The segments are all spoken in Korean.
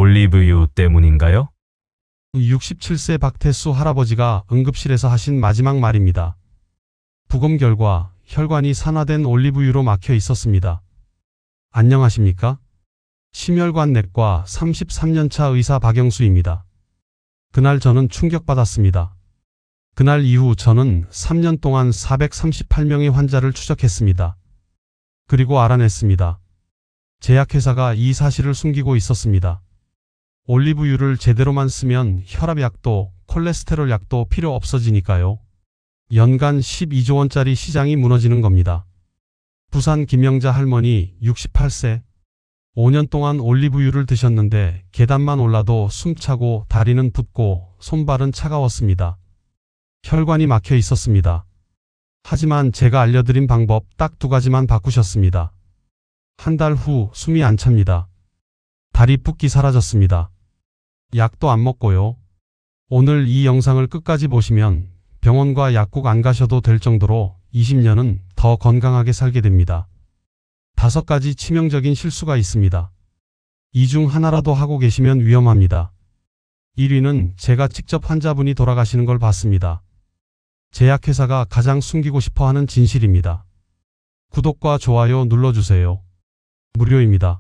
올리브유 때문인가요? 67세 박태수 할아버지가 응급실에서 하신 마지막 말입니다. 부검 결과 혈관이 산화된 올리브유로 막혀 있었습니다. 안녕하십니까? 심혈관 내과 33년차 의사 박영수입니다. 그날 저는 충격받았습니다. 그날 이후 저는 3년 동안 438명의 환자를 추적했습니다. 그리고 알아냈습니다. 제약회사가 이 사실을 숨기고 있었습니다. 올리브유를 제대로만 쓰면 혈압약도 콜레스테롤 약도 필요 없어지니까요. 연간 12조 원짜리 시장이 무너지는 겁니다. 부산 김영자 할머니 68세. 5년 동안 올리브유를 드셨는데 계단만 올라도 숨차고 다리는 붓고 손발은 차가웠습니다. 혈관이 막혀 있었습니다. 하지만 제가 알려드린 방법 딱 2가지만 바꾸셨습니다. 한 달 후 숨이 안 찹니다. 다리 붓기 사라졌습니다. 약도 안 먹고요. 오늘 이 영상을 끝까지 보시면 병원과 약국 안 가셔도 될 정도로 20년은 더 건강하게 살게 됩니다. 5가지 치명적인 실수가 있습니다. 이 중 하나라도 하고 계시면 위험합니다. 1위는 제가 직접 환자분이 돌아가시는 걸 봤습니다. 제약회사가 가장 숨기고 싶어하는 진실입니다. 구독과 좋아요 눌러주세요. 무료입니다.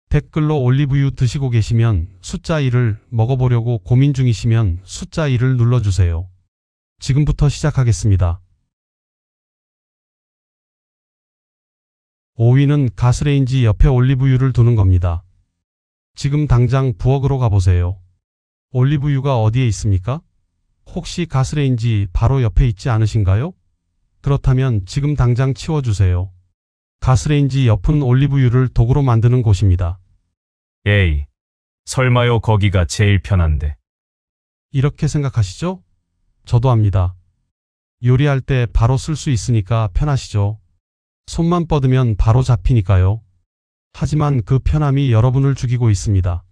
댓글로 올리브유 드시고 계시면 숫자 1을 먹어보려고 고민 중이시면 숫자 1을 눌러주세요. 지금부터 시작하겠습니다. 5위는 가스레인지 옆에 올리브유를 두는 겁니다. 지금 당장 부엌으로 가보세요. 올리브유가 어디에 있습니까? 혹시 가스레인지 바로 옆에 있지 않으신가요? 그렇다면 지금 당장 치워주세요. 가스레인지 옆은 올리브유를 도구로 만드는 곳입니다. 에이, 설마요 거기가 제일 편한데. 이렇게 생각하시죠? 저도 합니다. 요리할 때 바로 쓸 수 있으니까 편하시죠? 손만 뻗으면 바로 잡히니까요. 하지만 그 편함이 여러분을 죽이고 있습니다.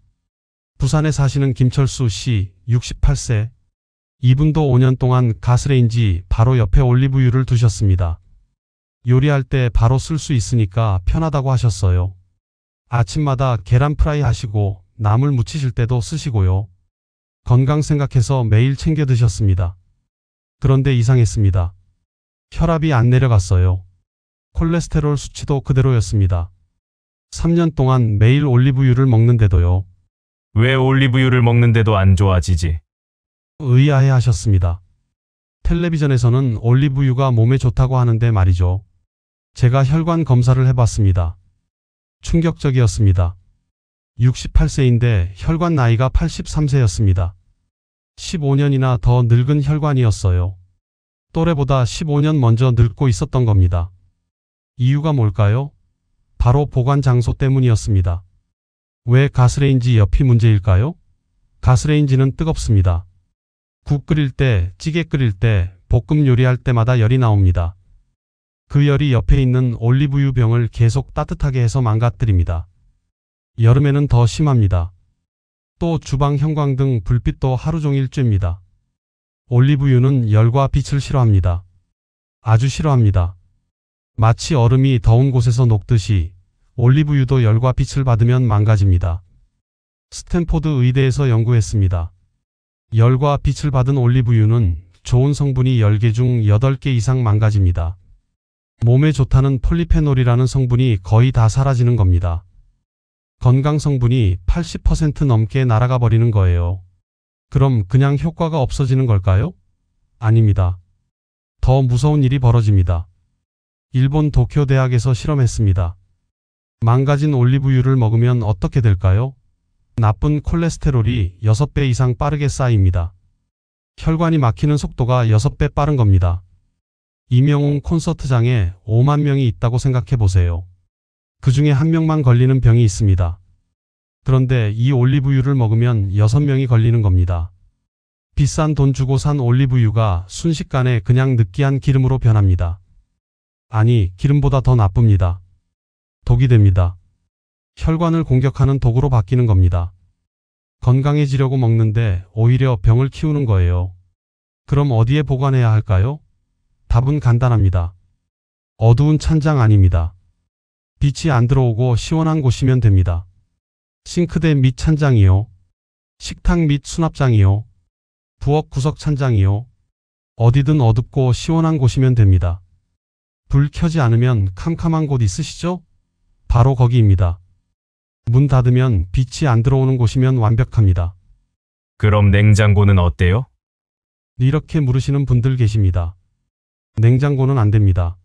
부산에 사시는 김철수 씨 68세. 이분도 5년 동안 가스레인지 바로 옆에 올리브유를 두셨습니다. 요리할 때 바로 쓸 수 있으니까 편하다고 하셨어요. 아침마다 계란 프라이 하시고 나물 무치실 때도 쓰시고요. 건강 생각해서 매일 챙겨 드셨습니다. 그런데 이상했습니다. 혈압이 안 내려갔어요. 콜레스테롤 수치도 그대로였습니다. 3년 동안 매일 올리브유를 먹는데도요. 왜 올리브유를 먹는데도 안 좋아지지? 의아해 하셨습니다. 텔레비전에서는 올리브유가 몸에 좋다고 하는데 말이죠. 제가 혈관 검사를 해봤습니다. 충격적이었습니다. 68세인데 혈관 나이가 83세였습니다. 15년이나 더 늙은 혈관이었어요. 또래보다 15년 먼저 늙고 있었던 겁니다. 이유가 뭘까요? 바로 보관 장소 때문이었습니다. 왜 가스레인지 옆이 문제일까요? 가스레인지는 뜨겁습니다. 국 끓일 때, 찌개 끓일 때, 볶음 요리할 때마다 열이 나옵니다. 그 열이 옆에 있는 올리브유 병을 계속 따뜻하게 해서 망가뜨립니다. 여름에는 더 심합니다. 또 주방 형광등 불빛도 하루 종일 쬐입니다. 올리브유는 열과 빛을 싫어합니다. 아주 싫어합니다. 마치 얼음이 더운 곳에서 녹듯이 올리브유도 열과 빛을 받으면 망가집니다. 스탠포드 의대에서 연구했습니다. 열과 빛을 받은 올리브유는 좋은 성분이 10개 중 8개 이상 망가집니다. 몸에 좋다는 폴리페놀이라는 성분이 거의 다 사라지는 겁니다. 건강 성분이 80% 넘게 날아가 버리는 거예요. 그럼 그냥 효과가 없어지는 걸까요? 아닙니다. 더 무서운 일이 벌어집니다. 일본 도쿄 대학에서 실험했습니다. 망가진 올리브유를 먹으면 어떻게 될까요? 나쁜 콜레스테롤이 6배 이상 빠르게 쌓입니다. 혈관이 막히는 속도가 6배 빠른 겁니다. 이명웅 콘서트장에 5만 명이 있다고 생각해 보세요. 그 중에 1명만 걸리는 병이 있습니다. 그런데 이 올리브유를 먹으면 6명이 걸리는 겁니다. 비싼 돈 주고 산 올리브유가 순식간에 그냥 느끼한 기름으로 변합니다. 아니, 기름보다 더 나쁩니다. 독이 됩니다. 혈관을 공격하는 독으로 바뀌는 겁니다. 건강해지려고 먹는데 오히려 병을 키우는 거예요. 그럼 어디에 보관해야 할까요? 답은 간단합니다. 어두운 찬장 아닙니다. 빛이 안 들어오고 시원한 곳이면 됩니다. 싱크대 및 찬장이요. 식탁 및 수납장이요. 부엌 구석 찬장이요. 어디든 어둡고 시원한 곳이면 됩니다. 불 켜지 않으면 캄캄한 곳 있으시죠? 바로 거기입니다. 문 닫으면 빛이 안 들어오는 곳이면 완벽합니다. 그럼 냉장고는 어때요? 이렇게 물으시는 분들 계십니다. 냉장고는 안 됩니다.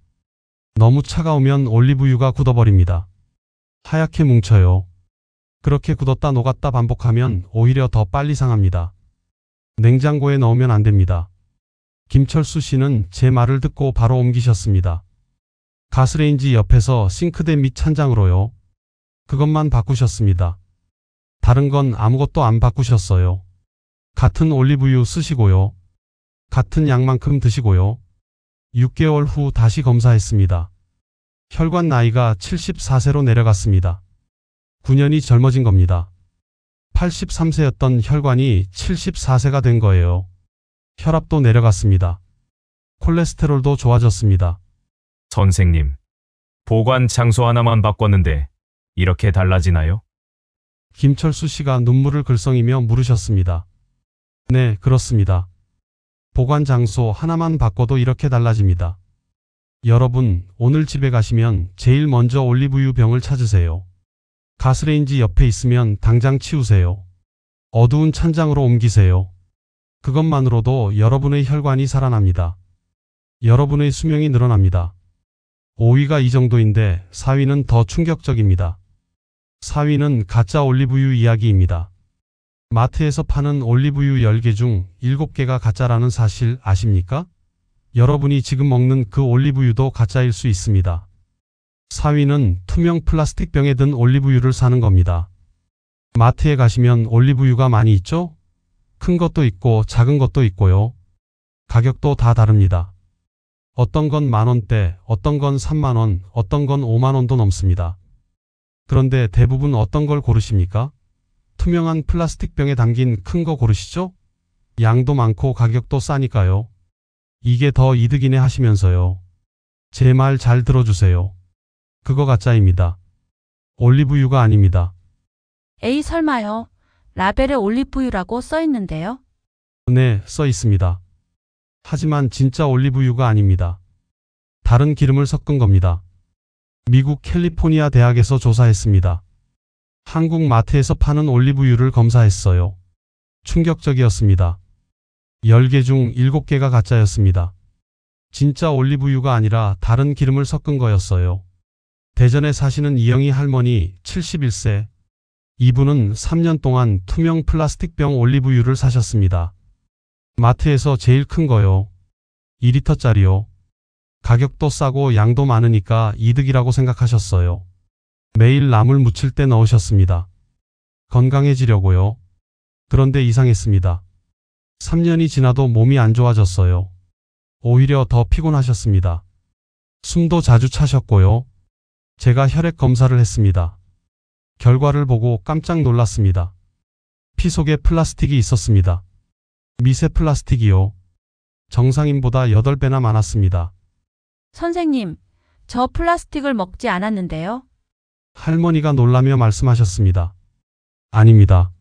너무 차가우면 올리브유가 굳어버립니다. 하얗게 뭉쳐요. 그렇게 굳었다 녹았다 반복하면 오히려 더 빨리 상합니다. 냉장고에 넣으면 안 됩니다. 김철수 씨는 제 말을 듣고 바로 옮기셨습니다. 가스레인지 옆에서 싱크대 및 찬장으로요. 그것만 바꾸셨습니다. 다른 건 아무것도 안 바꾸셨어요. 같은 올리브유 쓰시고요. 같은 양만큼 드시고요. 6개월 후 다시 검사했습니다. 혈관 나이가 74세로 내려갔습니다. 9년이 젊어진 겁니다. 83세였던 혈관이 74세가 된 거예요. 혈압도 내려갔습니다. 콜레스테롤도 좋아졌습니다. 선생님, 보관 장소 하나만 바꿨는데 이렇게 달라지나요? 김철수 씨가 눈물을 글썽이며 물으셨습니다. 네, 그렇습니다. 보관 장소 하나만 바꿔도 이렇게 달라집니다. 여러분, 오늘 집에 가시면 제일 먼저 올리브유 병을 찾으세요. 가스레인지 옆에 있으면 당장 치우세요. 어두운 찬장으로 옮기세요. 그것만으로도 여러분의 혈관이 살아납니다. 여러분의 수명이 늘어납니다. 5위가 이 정도인데 4위는 더 충격적입니다. 4위는 가짜 올리브유 이야기입니다. 마트에서 파는 올리브유 10개 중 7개가 가짜라는 사실 아십니까? 여러분이 지금 먹는 그 올리브유도 가짜일 수 있습니다. 4위는 투명 플라스틱 병에 든 올리브유를 사는 겁니다. 마트에 가시면 올리브유가 많이 있죠? 큰 것도 있고 작은 것도 있고요. 가격도 다 다릅니다. 어떤 건 만원대, 어떤 건 3만원, 어떤 건 5만원도 넘습니다. 그런데 대부분 어떤 걸 고르십니까? 투명한 플라스틱 병에 담긴 큰 거 고르시죠? 양도 많고 가격도 싸니까요. 이게 더 이득이네 하시면서요. 제 말 잘 들어주세요. 그거 가짜입니다. 올리브유가 아닙니다. 에이 설마요. 라벨에 올리브유라고 써 있는데요. 네, 써 있습니다. 하지만 진짜 올리브유가 아닙니다. 다른 기름을 섞은 겁니다. 미국 캘리포니아 대학에서 조사했습니다. 한국 마트에서 파는 올리브유를 검사했어요. 충격적이었습니다. 10개 중 7개가 가짜였습니다. 진짜 올리브유가 아니라 다른 기름을 섞은 거였어요. 대전에 사시는 이영희 할머니 71세. 이분은 3년 동안 투명 플라스틱 병 올리브유를 사셨습니다. 마트에서 제일 큰 거요. 2리터짜리요. 가격도 싸고 양도 많으니까 이득이라고 생각하셨어요. 매일 나물 무칠 때 넣으셨습니다. 건강해지려고요. 그런데 이상했습니다. 3년이 지나도 몸이 안 좋아졌어요. 오히려 더 피곤하셨습니다. 숨도 자주 차셨고요. 제가 혈액 검사를 했습니다. 결과를 보고 깜짝 놀랐습니다. 피 속에 플라스틱이 있었습니다. 미세 플라스틱이요. 정상인보다 8배나 많았습니다. 선생님, 저 플라스틱을 먹지 않았는데요. 할머니가 놀라며 말씀하셨습니다. 아닙니다.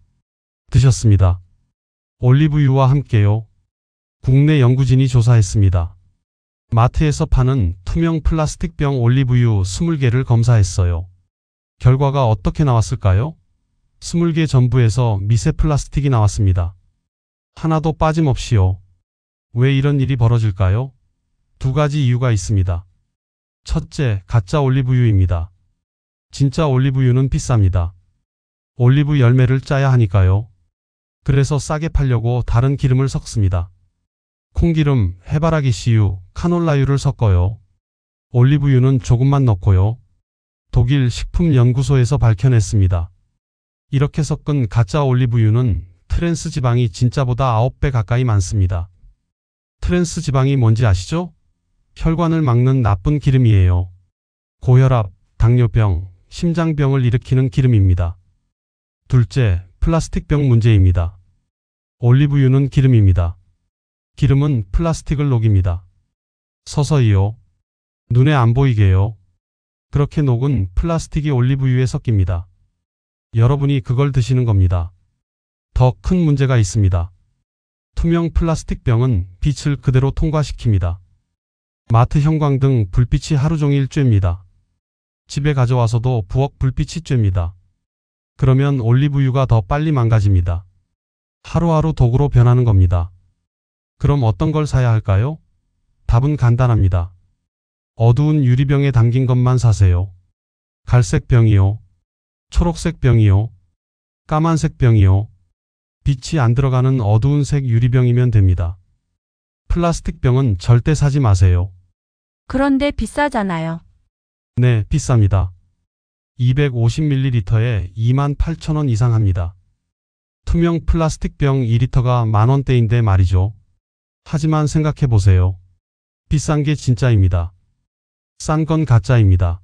드셨습니다. 올리브유와 함께요. 국내 연구진이 조사했습니다. 마트에서 파는 투명 플라스틱 병 올리브유 20개를 검사했어요. 결과가 어떻게 나왔을까요? 20개 전부에서 미세 플라스틱이 나왔습니다. 하나도 빠짐없이요. 왜 이런 일이 벌어질까요? 2가지 이유가 있습니다. 첫째, 가짜 올리브유입니다. 진짜 올리브유는 비쌉니다. 올리브 열매를 짜야 하니까요. 그래서 싸게 팔려고 다른 기름을 섞습니다. 콩기름, 해바라기 씨유, 카놀라유를 섞어요. 올리브유는 조금만 넣고요. 독일 식품연구소에서 밝혀냈습니다. 이렇게 섞은 가짜 올리브유는 트랜스 지방이 진짜보다 9배 가까이 많습니다. 트랜스 지방이 뭔지 아시죠? 혈관을 막는 나쁜 기름이에요. 고혈압, 당뇨병, 심장병을 일으키는 기름입니다. 둘째, 플라스틱병 문제입니다. 올리브유는 기름입니다. 기름은 플라스틱을 녹입니다. 서서히요. 눈에 안 보이게요. 그렇게 녹은 플라스틱이 올리브유에 섞입니다. 여러분이 그걸 드시는 겁니다. 더 큰 문제가 있습니다. 투명 플라스틱 병은 빛을 그대로 통과시킵니다. 마트 형광등 불빛이 하루 종일 쬐입니다. 집에 가져와서도 부엌 불빛이 쬐입니다. 그러면 올리브유가 더 빨리 망가집니다. 하루하루 독으로 변하는 겁니다. 그럼 어떤 걸 사야 할까요? 답은 간단합니다. 어두운 유리병에 담긴 것만 사세요. 갈색 병이요. 초록색 병이요. 까만색 병이요. 빛이 안 들어가는 어두운 색 유리병이면 됩니다. 플라스틱 병은 절대 사지 마세요. 그런데 비싸잖아요. 네, 비쌉니다. 250ml에 28,000원 이상 합니다. 투명 플라스틱 병 2리터가 만원대인데 말이죠. 하지만 생각해 보세요. 비싼 게 진짜입니다. 싼 건 가짜입니다.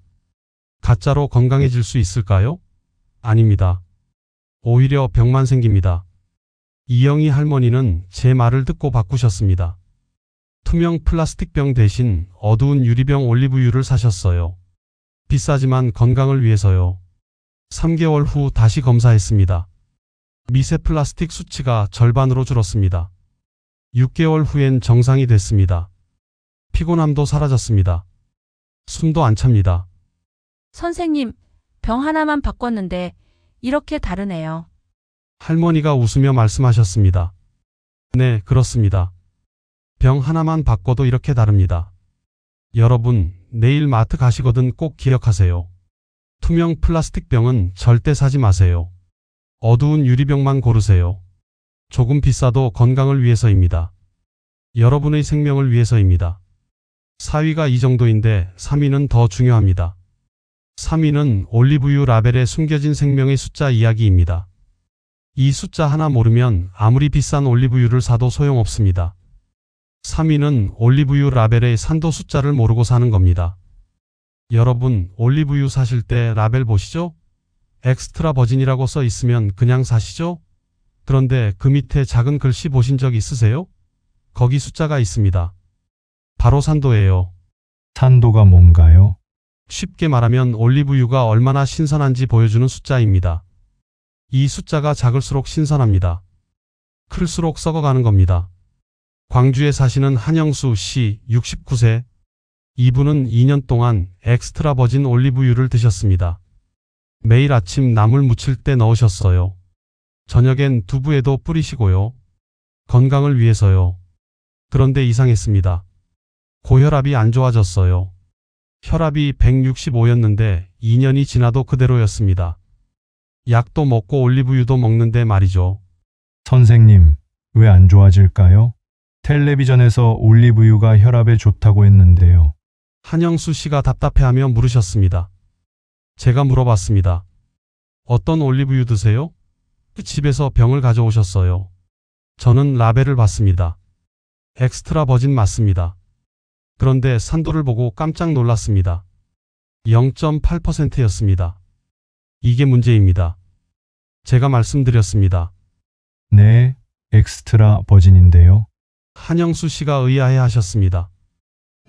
가짜로 건강해질 수 있을까요? 아닙니다. 오히려 병만 생깁니다. 이영희 할머니는 제 말을 듣고 바꾸셨습니다. 투명 플라스틱 병 대신 어두운 유리병 올리브유를 사셨어요. 비싸지만 건강을 위해서요. 3개월 후 다시 검사했습니다. 미세 플라스틱 수치가 절반으로 줄었습니다. 6개월 후엔 정상이 됐습니다. 피곤함도 사라졌습니다. 숨도 안 찹니다. 선생님, 병 하나만 바꿨는데 이렇게 다르네요. 할머니가 웃으며 말씀하셨습니다. 네, 그렇습니다. 병 하나만 바꿔도 이렇게 다릅니다. 여러분, 내일 마트 가시거든 꼭 기억하세요. 투명 플라스틱 병은 절대 사지 마세요. 어두운 유리병만 고르세요. 조금 비싸도 건강을 위해서입니다. 여러분의 생명을 위해서입니다. 4위가 이 정도인데 3위는 더 중요합니다. 3위는 올리브유 라벨에 숨겨진 생명의 숫자 이야기입니다. 이 숫자 하나 모르면 아무리 비싼 올리브유를 사도 소용없습니다. 3위는 올리브유 라벨의 산도 숫자를 모르고 사는 겁니다. 여러분, 올리브유 사실 때 라벨 보시죠? 엑스트라 버진이라고 써 있으면 그냥 사시죠? 그런데 그 밑에 작은 글씨 보신 적 있으세요? 거기 숫자가 있습니다. 바로 산도예요. 산도가 뭔가요? 쉽게 말하면 올리브유가 얼마나 신선한지 보여주는 숫자입니다. 이 숫자가 작을수록 신선합니다. 클수록 썩어가는 겁니다. 광주에 사시는 한영수 씨 69세. 이분은 2년 동안 엑스트라 버진 올리브유를 드셨습니다. 매일 아침 나물 무칠 때 넣으셨어요. 저녁엔 두부에도 뿌리시고요. 건강을 위해서요. 그런데 이상했습니다. 고혈압이 안 좋아졌어요. 혈압이 165였는데 2년이 지나도 그대로였습니다. 약도 먹고 올리브유도 먹는데 말이죠. 선생님, 왜 안 좋아질까요? 텔레비전에서 올리브유가 혈압에 좋다고 했는데요. 한영수 씨가 답답해하며 물으셨습니다. 제가 물어봤습니다. 어떤 올리브유 드세요? 집에서 병을 가져오셨어요. 저는 라벨을 봤습니다. 엑스트라 버진 맞습니다. 그런데 산도를 보고 깜짝 놀랐습니다. 0.8%였습니다. 이게 문제입니다. 제가 말씀드렸습니다. 네, 엑스트라 버진인데요. 한영수 씨가 의아해 하셨습니다.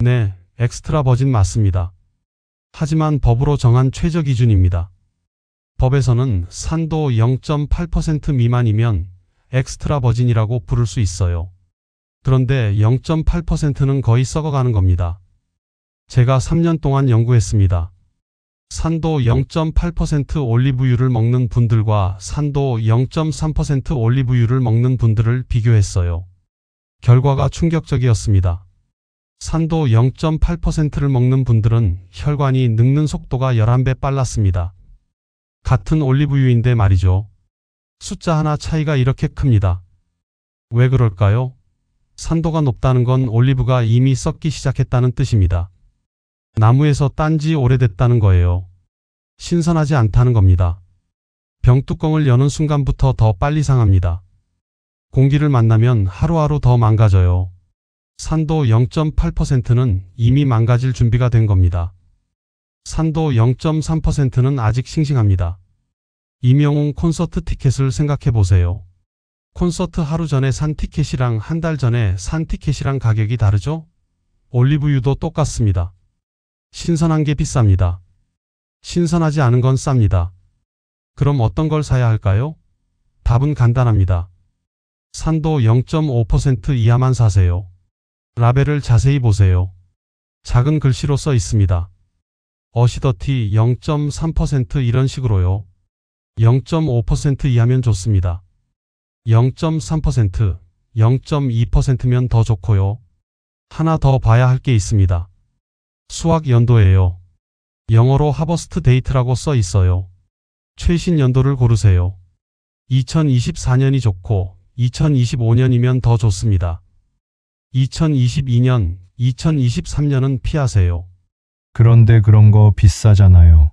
네, 엑스트라 버진 맞습니다. 하지만 법으로 정한 최저 기준입니다. 법에서는 산도 0.8% 미만이면 엑스트라 버진이라고 부를 수 있어요. 그런데 0.8%는 거의 썩어가는 겁니다. 제가 3년 동안 연구했습니다. 산도 0.8% 올리브유를 먹는 분들과 산도 0.3% 올리브유를 먹는 분들을 비교했어요. 결과가 충격적이었습니다. 산도 0.8%를 먹는 분들은 혈관이 늙는 속도가 11배 빨랐습니다. 같은 올리브유인데 말이죠. 숫자 하나 차이가 이렇게 큽니다. 왜 그럴까요? 산도가 높다는 건 올리브가 이미 썩기 시작했다는 뜻입니다. 나무에서 딴 지 오래됐다는 거예요. 신선하지 않다는 겁니다. 병뚜껑을 여는 순간부터 더 빨리 상합니다. 공기를 만나면 하루하루 더 망가져요. 산도 0.8%는 이미 망가질 준비가 된 겁니다. 산도 0.3%는 아직 싱싱합니다. 임영웅 콘서트 티켓을 생각해 보세요. 콘서트 하루 전에 산 티켓이랑 한 달 전에 산 티켓이랑 가격이 다르죠? 올리브유도 똑같습니다. 신선한 게 비쌉니다. 신선하지 않은 건 쌉니다. 그럼 어떤 걸 사야 할까요? 답은 간단합니다. 산도 0.5% 이하만 사세요. 라벨을 자세히 보세요. 작은 글씨로 써 있습니다. 어시더티 0.3% 이런 식으로요. 0.5% 이하면 좋습니다. 0.3%, 0.2%면 더 좋고요. 하나 더 봐야 할 게 있습니다. 수확 연도예요. 영어로 하버스트 데이트라고 써 있어요. 최신 연도를 고르세요. 2024년이 좋고 2025년이면 더 좋습니다. 2022년, 2023년은 피하세요. 그런데 그런 거 비싸잖아요.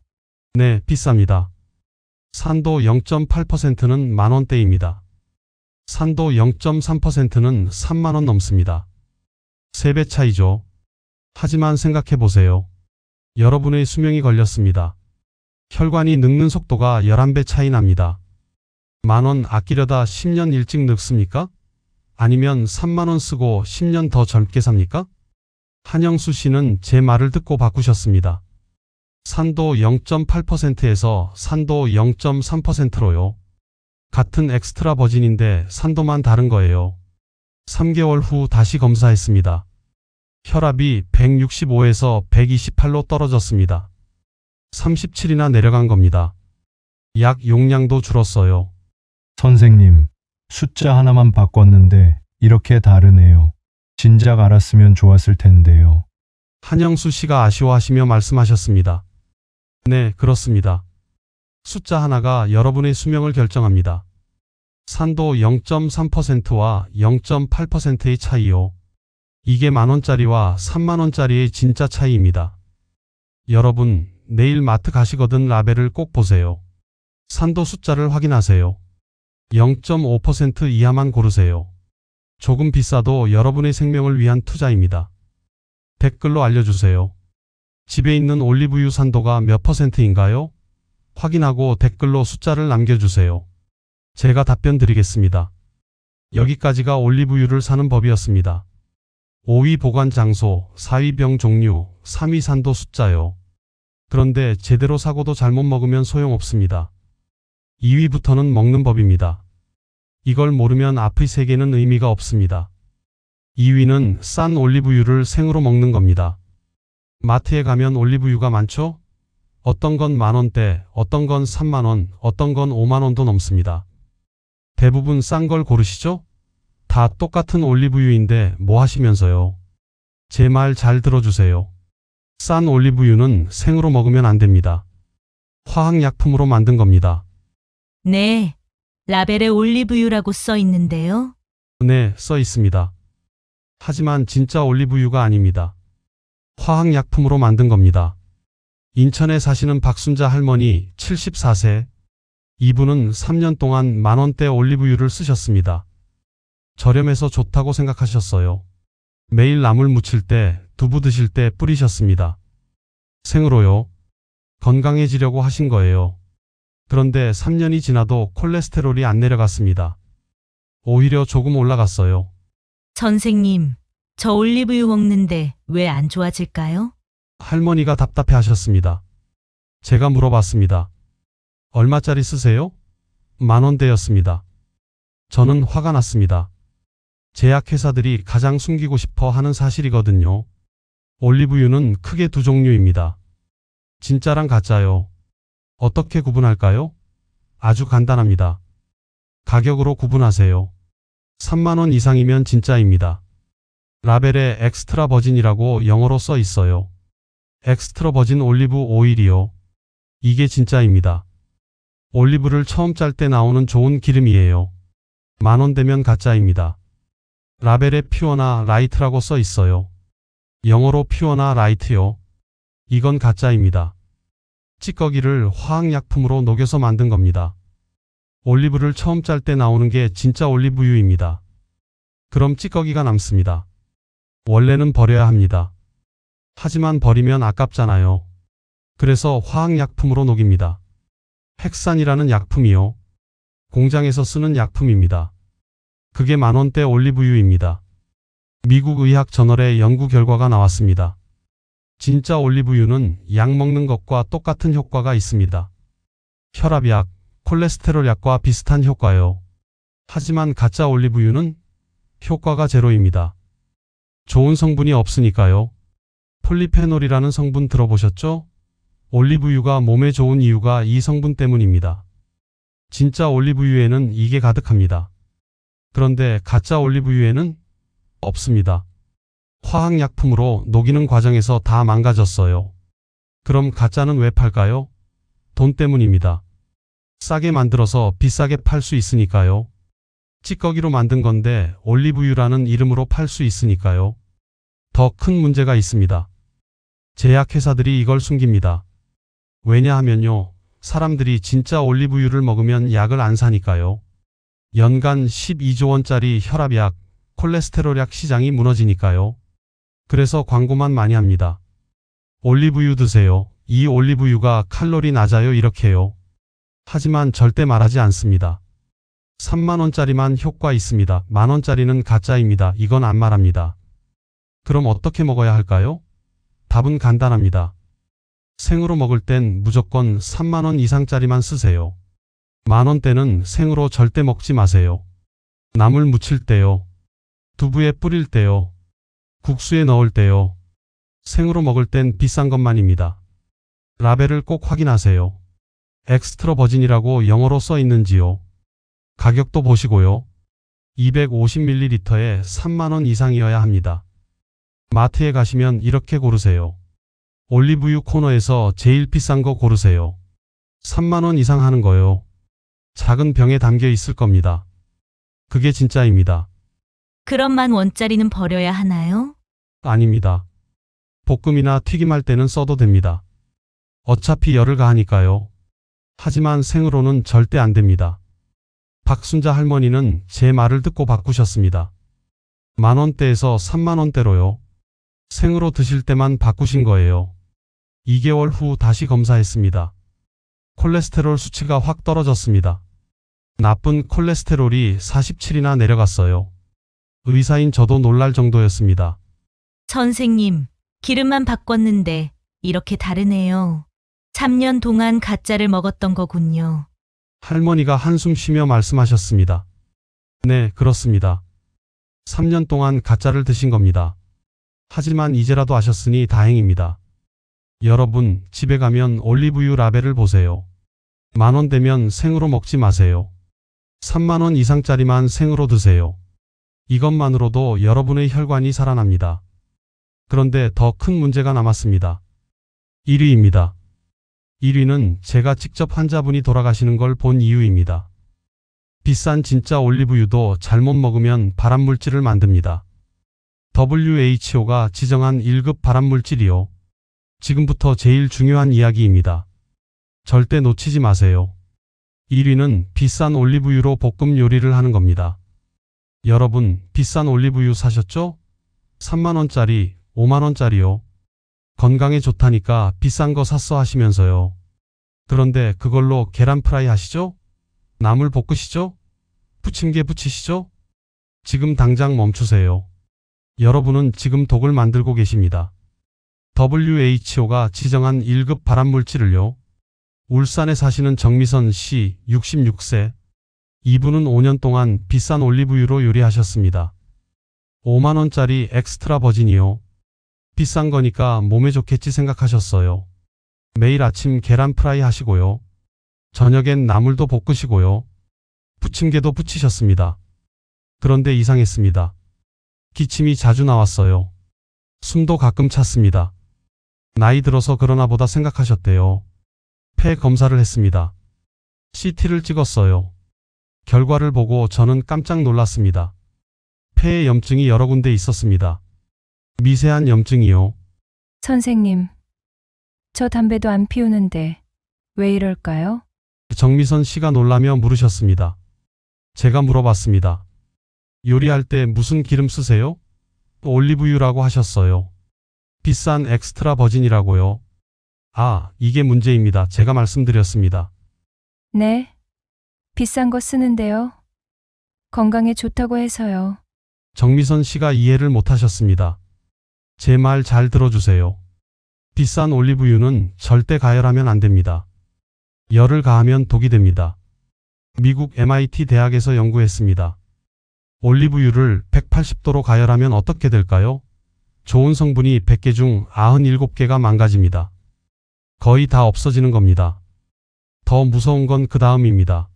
네, 비쌉니다. 산도 0.8%는 만원대입니다. 산도 0.3%는 3만원 넘습니다. 3배 차이죠. 하지만 생각해 보세요. 여러분의 수명이 걸렸습니다. 혈관이 늙는 속도가 11배 차이 납니다. 만원 아끼려다 10년 일찍 늙습니까? 아니면 3만원 쓰고 10년 더 젊게 삽니까? 한영수 씨는 제 말을 듣고 바꾸셨습니다. 산도 0.8%에서 산도 0.3%로요. 같은 엑스트라 버진인데 산도만 다른 거예요. 3개월 후 다시 검사했습니다. 혈압이 165에서 128로 떨어졌습니다. 37이나 내려간 겁니다. 약 용량도 줄었어요. 선생님, 숫자 하나만 바꿨는데 이렇게 다르네요. 진작 알았으면 좋았을 텐데요. 한영수 씨가 아쉬워하시며 말씀하셨습니다. 네, 그렇습니다. 숫자 하나가 여러분의 수명을 결정합니다. 산도 0.3%와 0.8%의 차이요. 이게 만원짜리와 3만원짜리의 진짜 차이입니다. 여러분, 내일 마트 가시거든 라벨을 꼭 보세요. 산도 숫자를 확인하세요. 0.5% 이하만 고르세요. 조금 비싸도 여러분의 생명을 위한 투자입니다. 댓글로 알려주세요. 집에 있는 올리브유 산도가 몇 %인가요? 확인하고 댓글로 숫자를 남겨주세요. 제가 답변 드리겠습니다. 여기까지가 올리브유를 사는 법이었습니다. 5위 보관 장소, 4위 병 종류, 3위 산도 숫자요. 그런데 제대로 사고도 잘못 먹으면 소용없습니다. 2위부터는 먹는 법입니다. 이걸 모르면 앞의 세 개는 의미가 없습니다. 2위는 싼 올리브유를 생으로 먹는 겁니다. 마트에 가면 올리브유가 많죠? 어떤 건 만원대, 어떤 건 3만원, 어떤 건 5만원도 넘습니다. 대부분 싼 걸 고르시죠? 다 똑같은 올리브유인데 뭐 하시면서요? 제 말 잘 들어주세요. 싼 올리브유는 생으로 먹으면 안 됩니다. 화학약품으로 만든 겁니다. 네, 라벨에 올리브유라고 써 있는데요. 네, 써 있습니다. 하지만 진짜 올리브유가 아닙니다. 화학약품으로 만든 겁니다. 인천에 사시는 박순자 할머니 74세. 이분은 3년 동안 만원대 올리브유를 쓰셨습니다. 저렴해서 좋다고 생각하셨어요. 매일 나물 무칠 때, 두부 드실 때 뿌리셨습니다. 생으로요. 건강해지려고 하신 거예요. 그런데 3년이 지나도 콜레스테롤이 안 내려갔습니다. 오히려 조금 올라갔어요. 선생님, 저 올리브유 먹는데 왜 안 좋아질까요? 할머니가 답답해 하셨습니다. 제가 물어봤습니다. 얼마짜리 쓰세요? 만원대였습니다. 저는 화가 났습니다. 제약회사들이 가장 숨기고 싶어 하는 사실이거든요. 올리브유는 크게 두 종류입니다. 진짜랑 가짜요. 어떻게 구분할까요? 아주 간단합니다. 가격으로 구분하세요. 3만원 이상이면 진짜입니다. 라벨에 엑스트라 버진이라고 영어로 써 있어요. 엑스트라 버진 올리브 오일이요. 이게 진짜입니다. 올리브를 처음 짤 때 나오는 좋은 기름이에요. 만원 되면 가짜입니다. 라벨에 퓨어나 라이트라고 써 있어요. 영어로 퓨어나 라이트요. 이건 가짜입니다. 찌꺼기를 화학약품으로 녹여서 만든 겁니다. 올리브를 처음 짤 때 나오는 게 진짜 올리브유입니다. 그럼 찌꺼기가 남습니다. 원래는 버려야 합니다. 하지만 버리면 아깝잖아요. 그래서 화학약품으로 녹입니다. 헥산이라는 약품이요. 공장에서 쓰는 약품입니다. 그게 만원대 올리브유입니다. 미국 의학 저널에 연구 결과가 나왔습니다. 진짜 올리브유는 약 먹는 것과 똑같은 효과가 있습니다. 혈압약, 콜레스테롤 약과 비슷한 효과요. 하지만 가짜 올리브유는 효과가 제로입니다. 좋은 성분이 없으니까요. 폴리페놀이라는 성분 들어보셨죠? 올리브유가 몸에 좋은 이유가 이 성분 때문입니다. 진짜 올리브유에는 이게 가득합니다. 그런데 가짜 올리브유에는 없습니다. 화학약품으로 녹이는 과정에서 다 망가졌어요. 그럼 가짜는 왜 팔까요? 돈 때문입니다. 싸게 만들어서 비싸게 팔 수 있으니까요. 찌꺼기로 만든 건데 올리브유라는 이름으로 팔 수 있으니까요. 더 큰 문제가 있습니다. 제약회사들이 이걸 숨깁니다. 왜냐하면요, 사람들이 진짜 올리브유를 먹으면 약을 안 사니까요. 연간 12조 원짜리 혈압약, 콜레스테롤약 시장이 무너지니까요. 그래서 광고만 많이 합니다. 올리브유 드세요. 이 올리브유가 칼로리 낮아요. 이렇게요. 하지만 절대 말하지 않습니다. 3만 원짜리만 효과 있습니다. 만 원짜리는 가짜입니다. 이건 안 말합니다. 그럼 어떻게 먹어야 할까요? 답은 간단합니다. 생으로 먹을 땐 무조건 3만 원 이상짜리만 쓰세요. 만 원대는 생으로 절대 먹지 마세요. 나물 무칠 때요. 두부에 뿌릴 때요. 국수에 넣을 때요. 생으로 먹을 땐 비싼 것만입니다. 라벨을 꼭 확인하세요. 엑스트라 버진이라고 영어로 써 있는지요. 가격도 보시고요. 250ml에 3만 원 이상이어야 합니다. 마트에 가시면 이렇게 고르세요. 올리브유 코너에서 제일 비싼 거 고르세요. 3만 원 이상 하는 거요. 작은 병에 담겨 있을 겁니다. 그게 진짜입니다. 그럼 만 원짜리는 버려야 하나요? 아닙니다. 볶음이나 튀김할 때는 써도 됩니다. 어차피 열을 가하니까요. 하지만 생으로는 절대 안 됩니다. 박순자 할머니는 제 말을 듣고 바꾸셨습니다. 만 원대에서 3만 원대로요. 생으로 드실 때만 바꾸신 거예요. 2개월 후 다시 검사했습니다. 콜레스테롤 수치가 확 떨어졌습니다. 나쁜 콜레스테롤이 47이나 내려갔어요. 의사인 저도 놀랄 정도였습니다. 선생님, 기름만 바꿨는데 이렇게 다르네요. 3년 동안 가짜를 먹었던 거군요. 할머니가 한숨 쉬며 말씀하셨습니다. 네, 그렇습니다. 3년 동안 가짜를 드신 겁니다. 하지만 이제라도 아셨으니 다행입니다. 여러분, 집에 가면 올리브유 라벨을 보세요. 만 원 되면 생으로 먹지 마세요. 3만 원 이상짜리만 생으로 드세요. 이것만으로도 여러분의 혈관이 살아납니다. 그런데 더 큰 문제가 남았습니다. 1위입니다. 1위는 제가 직접 환자분이 돌아가시는 걸 본 이유입니다. 비싼 진짜 올리브유도 잘못 먹으면 발암물질을 만듭니다. WHO가 지정한 1급 발암물질이요. 지금부터 제일 중요한 이야기입니다. 절대 놓치지 마세요. 1위는 비싼 올리브유로 볶음 요리를 하는 겁니다. 여러분, 비싼 올리브유 사셨죠? 3만 원짜리, 5만 원짜리요. 건강에 좋다니까 비싼 거 샀어 하시면서요. 그런데 그걸로 계란 프라이 하시죠? 나물 볶으시죠? 부침개 부치시죠? 지금 당장 멈추세요. 여러분은 지금 독을 만들고 계십니다. WHO가 지정한 1급 발암물질을요. 울산에 사시는 정미선 씨, 66세. 이분은 5년 동안 비싼 올리브유로 요리하셨습니다. 5만 원짜리 엑스트라 버진이요. 비싼 거니까 몸에 좋겠지 생각하셨어요. 매일 아침 계란 프라이 하시고요. 저녁엔 나물도 볶으시고요. 부침개도 부치셨습니다. 그런데 이상했습니다. 기침이 자주 나왔어요. 숨도 가끔 찼습니다. 나이 들어서 그러나 보다 생각하셨대요. 폐 검사를 했습니다. CT를 찍었어요. 결과를 보고 저는 깜짝 놀랐습니다. 폐에 염증이 여러 군데 있었습니다. 미세한 염증이요. 선생님, 저 담배도 안 피우는데 왜 이럴까요? 정미선 씨가 놀라며 물으셨습니다. 제가 물어봤습니다. 요리할 때 무슨 기름 쓰세요? 올리브유라고 하셨어요. 비싼 엑스트라 버진이라고요. 아, 이게 문제입니다. 제가 말씀드렸습니다. 네, 비싼 거 쓰는데요. 건강에 좋다고 해서요. 정미선 씨가 이해를 못하셨습니다. 제 말 잘 들어주세요. 비싼 올리브유는 절대 가열하면 안 됩니다. 열을 가하면 독이 됩니다. 미국 MIT 대학에서 연구했습니다. 올리브유를 180도로 가열하면 어떻게 될까요? 좋은 성분이 100개 중 97개가 망가집니다. 거의 다 없어지는 겁니다. 더 무서운 건 그 다음입니다.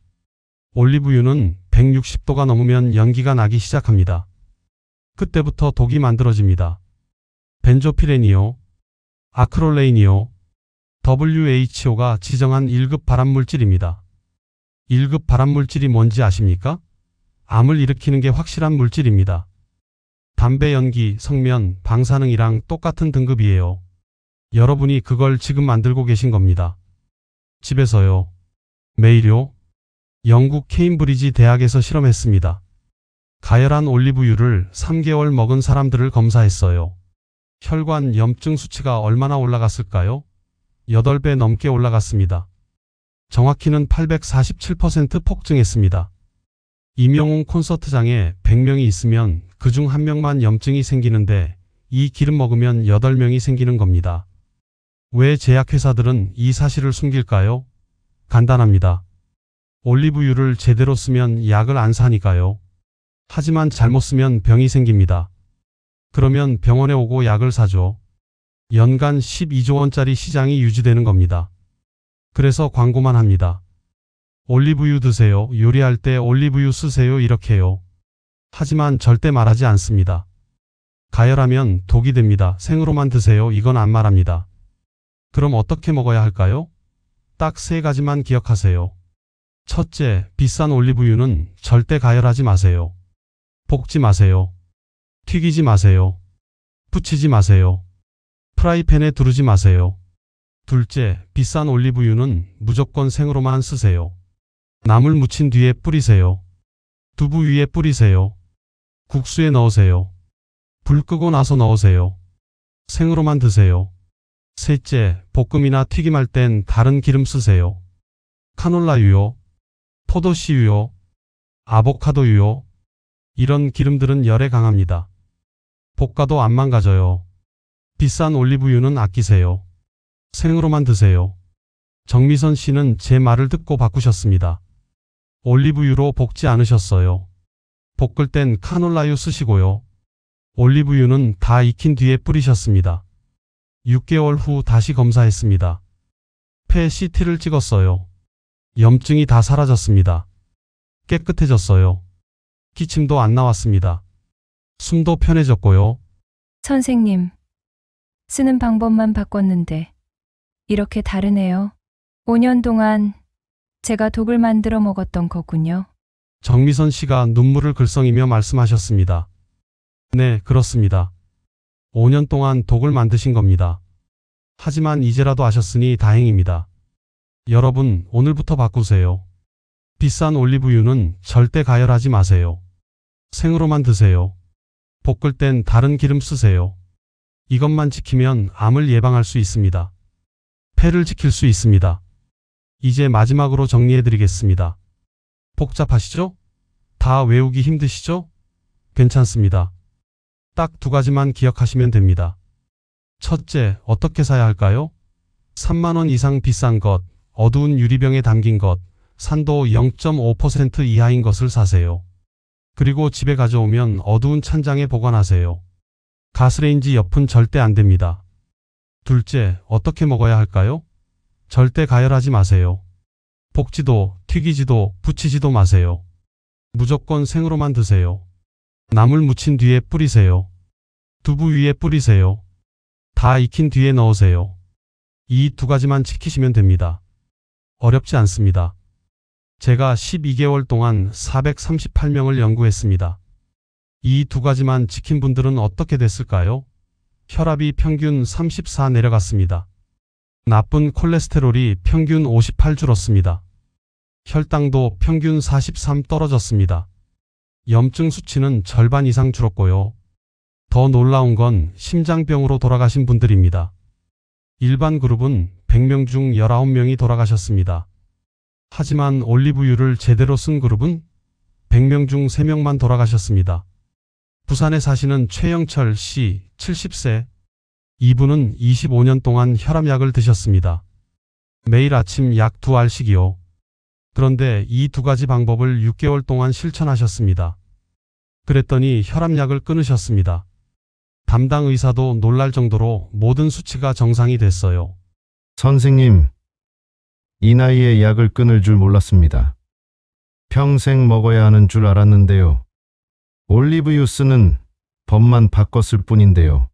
올리브유는 160도가 넘으면 연기가 나기 시작합니다. 그때부터 독이 만들어집니다. 벤조피렌이요, 아크롤레인이요, WHO가 지정한 1급 발암물질입니다. 1급 발암물질이 뭔지 아십니까? 암을 일으키는 게 확실한 물질입니다. 담배 연기, 성면, 방사능이랑 똑같은 등급이에요. 여러분이 그걸 지금 만들고 계신 겁니다. 집에서요. 매일요. 영국 케임브리지 대학에서 실험했습니다. 가열한 올리브유를 3개월 먹은 사람들을 검사했어요. 혈관 염증 수치가 얼마나 올라갔을까요? 8배 넘게 올라갔습니다. 정확히는 847% 폭증했습니다. 임영웅 콘서트장에 100명이 있으면 그중 1명만 염증이 생기는데 이 기름 먹으면 8명이 생기는 겁니다. 왜 제약회사들은 이 사실을 숨길까요? 간단합니다. 올리브유를 제대로 쓰면 약을 안 사니까요. 하지만 잘못 쓰면 병이 생깁니다. 그러면 병원에 오고 약을 사죠. 연간 12조 원짜리 시장이 유지되는 겁니다. 그래서 광고만 합니다. 올리브유 드세요. 요리할 때 올리브유 쓰세요. 이렇게요. 하지만 절대 말하지 않습니다. 가열하면 독이 됩니다. 생으로만 드세요. 이건 안 말합니다. 그럼 어떻게 먹어야 할까요? 딱 3가지만 기억하세요. 첫째, 비싼 올리브유는 절대 가열하지 마세요. 볶지 마세요. 튀기지 마세요. 부치지 마세요. 프라이팬에 두르지 마세요. 둘째, 비싼 올리브유는 무조건 생으로만 쓰세요. 나물 무친 뒤에 뿌리세요. 두부 위에 뿌리세요. 국수에 넣으세요. 불 끄고 나서 넣으세요. 생으로만 드세요. 셋째, 볶음이나 튀김할 땐 다른 기름 쓰세요. 카놀라유요, 포도씨유요, 아보카도유요. 이런 기름들은 열에 강합니다. 볶아도 안 망가져요. 비싼 올리브유는 아끼세요. 생으로만 드세요. 정미선 씨는 제 말을 듣고 바꾸셨습니다. 올리브유로 볶지 않으셨어요. 볶을 땐 카놀라유 쓰시고요. 올리브유는 다 익힌 뒤에 뿌리셨습니다. 6개월 후 다시 검사했습니다. 폐 CT를 찍었어요. 염증이 다 사라졌습니다. 깨끗해졌어요. 기침도 안 나왔습니다. 숨도 편해졌고요. 선생님, 쓰는 방법만 바꿨는데 이렇게 다르네요. 5년 동안 제가 독을 만들어 먹었던 거군요. 정미선 씨가 눈물을 글썽이며 말씀하셨습니다. 네, 그렇습니다. 5년 동안 독을 만드신 겁니다. 하지만 이제라도 아셨으니 다행입니다. 여러분, 오늘부터 바꾸세요. 비싼 올리브유는 절대 가열하지 마세요. 생으로만 드세요. 볶을 땐 다른 기름 쓰세요. 이것만 지키면 암을 예방할 수 있습니다. 폐를 지킬 수 있습니다. 이제 마지막으로 정리해드리겠습니다. 복잡하시죠? 다 외우기 힘드시죠? 괜찮습니다. 딱 2가지만 기억하시면 됩니다. 첫째, 어떻게 사야 할까요? 3만 원 이상 비싼 것, 어두운 유리병에 담긴 것, 산도 0.5% 이하인 것을 사세요. 그리고 집에 가져오면 어두운 찬장에 보관하세요. 가스레인지 옆은 절대 안 됩니다. 둘째, 어떻게 먹어야 할까요? 절대 가열하지 마세요. 볶지도, 튀기지도, 부치지도 마세요. 무조건 생으로만 드세요. 나물 무친 뒤에 뿌리세요. 두부 위에 뿌리세요. 다 익힌 뒤에 넣으세요. 이 2가지만 지키시면 됩니다. 어렵지 않습니다. 제가 12개월 동안 438명을 연구했습니다. 이 2가지만 지킨 분들은 어떻게 됐을까요? 혈압이 평균 34 내려갔습니다. 나쁜 콜레스테롤이 평균 58 줄었습니다. 혈당도 평균 43 떨어졌습니다. 염증 수치는 절반 이상 줄었고요. 더 놀라운 건 심장병으로 돌아가신 분들입니다. 일반 그룹은 100명 중 19명이 돌아가셨습니다. 하지만 올리브유를 제대로 쓴 그룹은 100명 중 3명만 돌아가셨습니다. 부산에 사시는 최영철 씨, 70세. 이분은 25년 동안 혈압약을 드셨습니다. 매일 아침 약 2알씩이요. 그런데 이 두 가지 방법을 6개월 동안 실천하셨습니다. 그랬더니 혈압약을 끊으셨습니다. 담당 의사도 놀랄 정도로 모든 수치가 정상이 됐어요. 선생님, 이 나이에 약을 끊을 줄 몰랐습니다. 평생 먹어야 하는 줄 알았는데요. 올리브유 쓰는 법만 바꿨을 뿐인데요.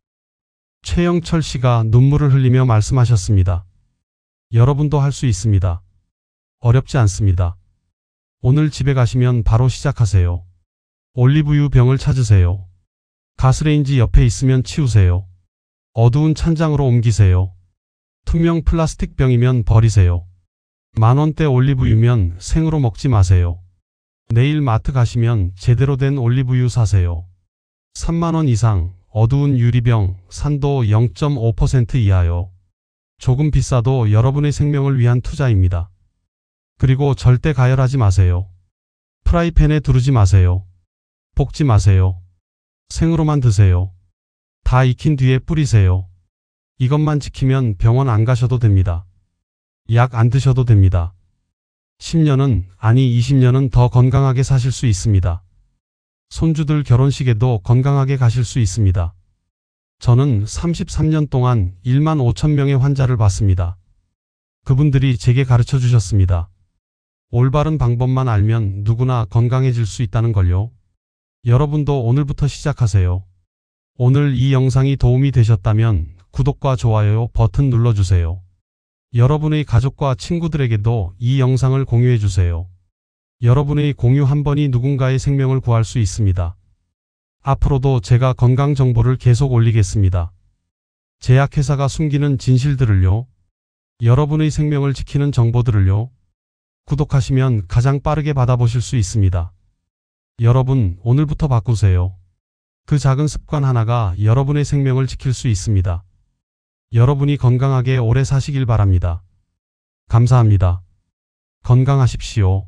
최영철 씨가 눈물을 흘리며 말씀하셨습니다. 여러분도 할 수 있습니다. 어렵지 않습니다. 오늘 집에 가시면 바로 시작하세요. 올리브유 병을 찾으세요. 가스레인지 옆에 있으면 치우세요. 어두운 찬장으로 옮기세요. 투명 플라스틱 병이면 버리세요. 10,000원대 올리브유면 생으로 먹지 마세요. 내일 마트 가시면 제대로 된 올리브유 사세요. 30,000원 이상 어두운 유리병, 산도 0.5% 이하요. 조금 비싸도 여러분의 생명을 위한 투자입니다. 그리고 절대 가열하지 마세요. 프라이팬에 두르지 마세요. 볶지 마세요. 생으로만 드세요. 다 익힌 뒤에 뿌리세요. 이것만 지키면 병원 안 가셔도 됩니다. 약 안 드셔도 됩니다. 10년은, 아니 20년은 더 건강하게 사실 수 있습니다. 손주들 결혼식에도 건강하게 가실 수 있습니다. 저는 33년 동안 15,000명의 환자를 봤습니다. 그분들이 제게 가르쳐 주셨습니다. 올바른 방법만 알면 누구나 건강해질 수 있다는 걸요. 여러분도 오늘부터 시작하세요. 오늘 이 영상이 도움이 되셨다면 구독과 좋아요 버튼 눌러주세요. 여러분의 가족과 친구들에게도 이 영상을 공유해 주세요. 여러분의 공유 한 번이 누군가의 생명을 구할 수 있습니다. 앞으로도 제가 건강 정보를 계속 올리겠습니다. 제약회사가 숨기는 진실들을요. 여러분의 생명을 지키는 정보들을요. 구독하시면 가장 빠르게 받아보실 수 있습니다. 여러분, 오늘부터 바꾸세요. 그 작은 습관 하나가 여러분의 생명을 지킬 수 있습니다. 여러분이 건강하게 오래 사시길 바랍니다. 감사합니다. 건강하십시오.